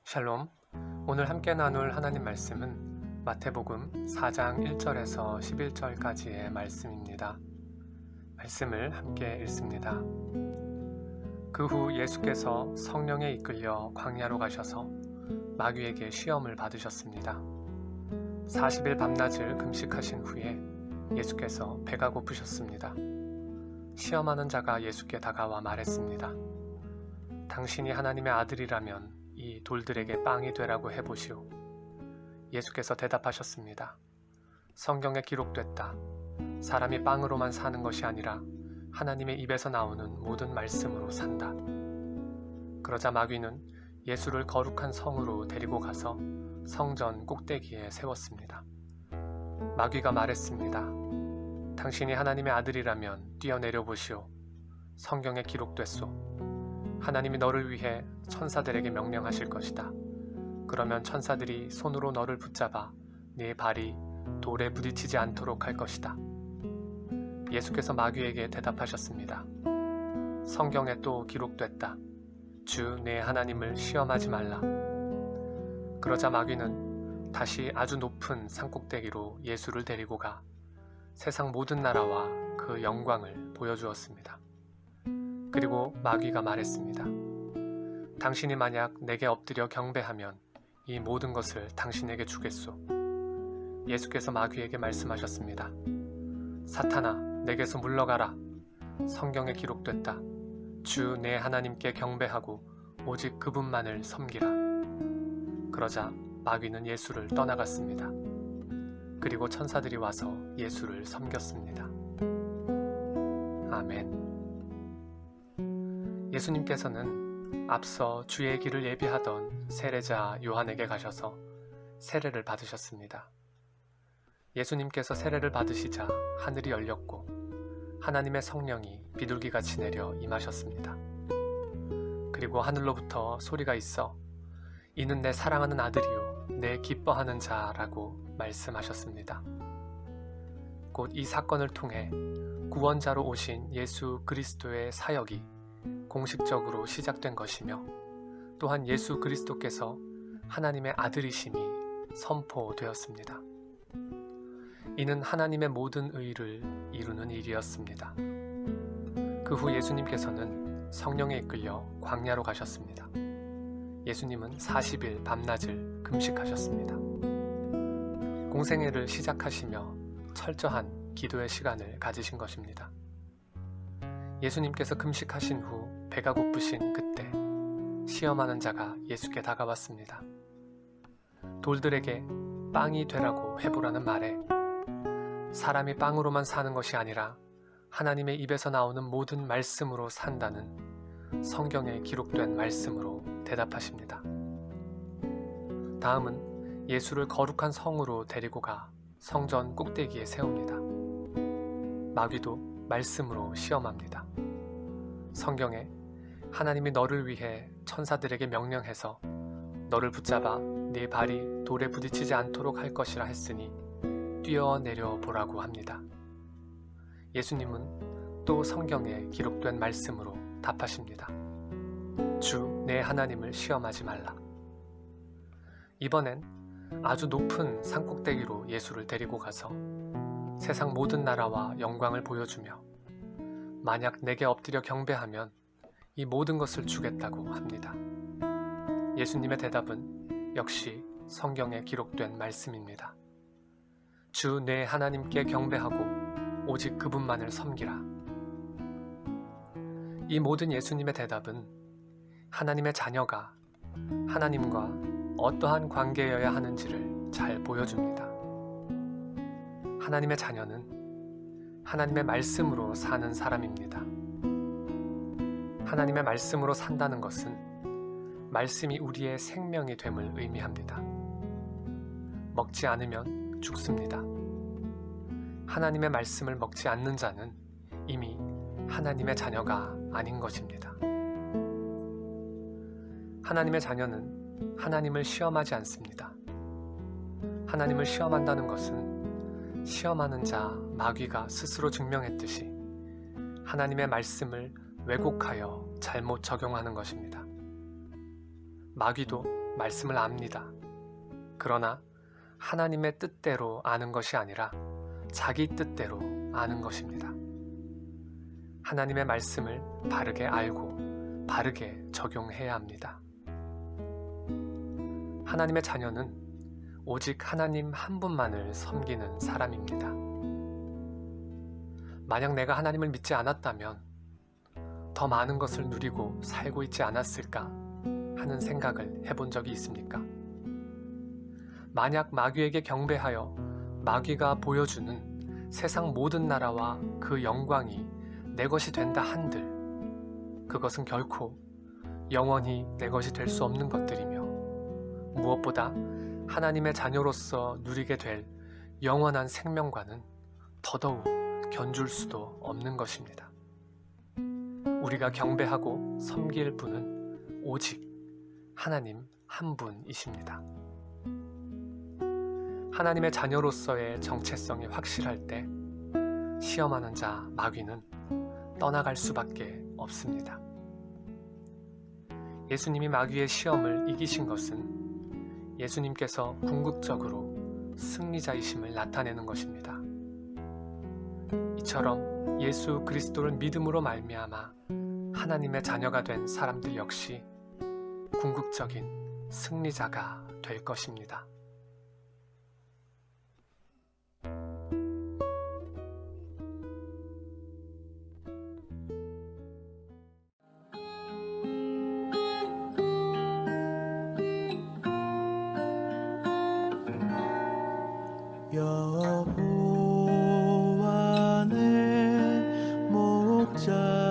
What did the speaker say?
샬롬. 오늘 함께 나눌 하나님 말씀은 마태복음 4장 1절에서 11절까지의 말씀입니다. 말씀을 함께 읽습니다. 그 후 예수께서 성령에 이끌려 광야로 가셔서 마귀에게 시험을 받으셨습니다. 40일 밤낮을 금식하신 후에 예수께서 배가 고프셨습니다. 시험하는 자가 예수께 다가와 말했습니다. 당신이 하나님의 아들이라면 이 돌들에게 빵이 되라고 해보시오. 예수께서 대답하셨습니다. 성경에 기록됐다. 사람이 빵으로만 사는 것이 아니라 하나님의 입에서 나오는 모든 말씀으로 산다. 그러자 마귀는 예수를 거룩한 성으로 데리고 가서 성전 꼭대기에 세웠습니다. 마귀가 말했습니다. 당신이 하나님의 아들이라면 뛰어내려 보시오. 성경에 기록됐소. 하나님이 너를 위해 천사들에게 명령하실 것이다. 그러면 천사들이 손으로 너를 붙잡아 네 발이 돌에 부딪히지 않도록 할 것이다. 예수께서 마귀에게 대답하셨습니다. 성경에 또 기록됐다. 주 내 하나님을 시험하지 말라. 그러자 마귀는 다시 아주 높은 산꼭대기로 예수를 데리고 가 세상 모든 나라와 그 영광을 보여주었습니다. 그리고 마귀가 말했습니다. 당신이 만약 내게 엎드려 경배하면 이 모든 것을 당신에게 주겠소. 예수께서 마귀에게 말씀하셨습니다. 사탄아, 내게서 물러가라. 성경에 기록됐다. 주 내 하나님께 경배하고 오직 그분만을 섬기라. 그러자 마귀는 예수를 떠나갔습니다. 그리고 천사들이 와서 예수를 섬겼습니다. 아멘. 예수님께서는 앞서 주의 길을 예비하던 세례자 요한에게 가셔서 세례를 받으셨습니다. 예수님께서 세례를 받으시자 하늘이 열렸고 하나님의 성령이 비둘기같이 내려 임하셨습니다. 그리고 하늘로부터 소리가 있어 이는 내 사랑하는 아들이요 내 기뻐하는 자라고 말씀하셨습니다. 곧 이 사건을 통해 구원자로 오신 예수 그리스도의 사역이 공식적으로 시작된 것이며 또한 예수 그리스도께서 하나님의 아들이심이 선포되었습니다. 이는 하나님의 모든 의를 이루는 일이었습니다. 그 후 예수님께서는 성령에 이끌려 광야로 가셨습니다. 예수님은 40일 밤낮을 금식하셨습니다. 공생애를 시작하시며 철저한 기도의 시간을 가지신 것입니다. 예수님께서 금식하신 후 배가 고프신 그때 시험하는 자가 예수께 다가왔습니다. 돌들에게 빵이 되라고 해보라는 말에 사람이 빵으로만 사는 것이 아니라 하나님의 입에서 나오는 모든 말씀으로 산다는 성경에 기록된 말씀으로 대답하십니다. 다음은 예수를 거룩한 성으로 데리고 가 성전 꼭대기에 세웁니다. 마귀도 말씀으로 시험합니다. 성경에 하나님이 너를 위해 천사들에게 명령해서 너를 붙잡아 네 발이 돌에 부딪히지 않도록 할 것이라 했으니 뛰어내려 보라고 합니다. 예수님은 또 성경에 기록된 말씀으로 답하십니다. 주 내 하나님을 시험하지 말라. 이번엔 아주 높은 산꼭대기로 예수를 데리고 가서 세상 모든 나라와 영광을 보여주며 만약 내게 엎드려 경배하면 이 모든 것을 주겠다고 합니다. 예수님의 대답은 역시 성경에 기록된 말씀입니다. 주 내 하나님께 경배하고 오직 그분만을 섬기라. 이 모든 예수님의 대답은 하나님의 자녀가 하나님과 어떠한 관계여야 하는지를 잘 보여줍니다. 하나님의 자녀는 하나님의 말씀으로 사는 사람입니다. 하나님의 말씀으로 산다는 것은 말씀이 우리의 생명이 됨을 의미합니다. 먹지 않으면 죽습니다. 하나님의 말씀을 먹지 않는 자는 이미 하나님의 자녀가 아닌 것입니다. 하나님의 자녀는 하나님을 시험하지 않습니다. 하나님을 시험한다는 것은 시험하는 자 마귀가 스스로 증명했듯이 하나님의 말씀을 왜곡하여 잘못 적용하는 것입니다. 마귀도 말씀을 압니다. 그러나 하나님의 뜻대로 아는 것이 아니라 자기 뜻대로 아는 것입니다. 하나님의 말씀을 바르게 알고 바르게 적용해야 합니다. 하나님의 자녀는 오직 하나님 한 분만을 섬기는 사람입니다. 만약 내가 하나님을 믿지 않았다면 더 많은 것을 누리고 살고 있지 않았을까 하는 생각을 해본 적이 있습니까? 만약 마귀에게 경배하여 마귀가 보여주는 세상 모든 나라와 그 영광이 내 것이 된다 한들 그것은 결코 영원히 내 것이 될 수 없는 것들이며 무엇보다 하나님의 자녀로서 누리게 될 영원한 생명과는 더더욱 견줄 수도 없는 것입니다. 우리가 경배하고 섬길 분은 오직 하나님 한 분이십니다. 하나님의 자녀로서의 정체성이 확실할 때 시험하는 자 마귀는 떠나갈 수밖에 없습니다. 예수님이 마귀의 시험을 이기신 것은 예수님께서 궁극적으로 승리자이심을 나타내는 것입니다. 이처럼 예수 그리스도를 믿음으로 말미암아 하나님의 자녀가 된 사람들 역시 궁극적인 승리자가 될 것입니다. 여호와 내 목자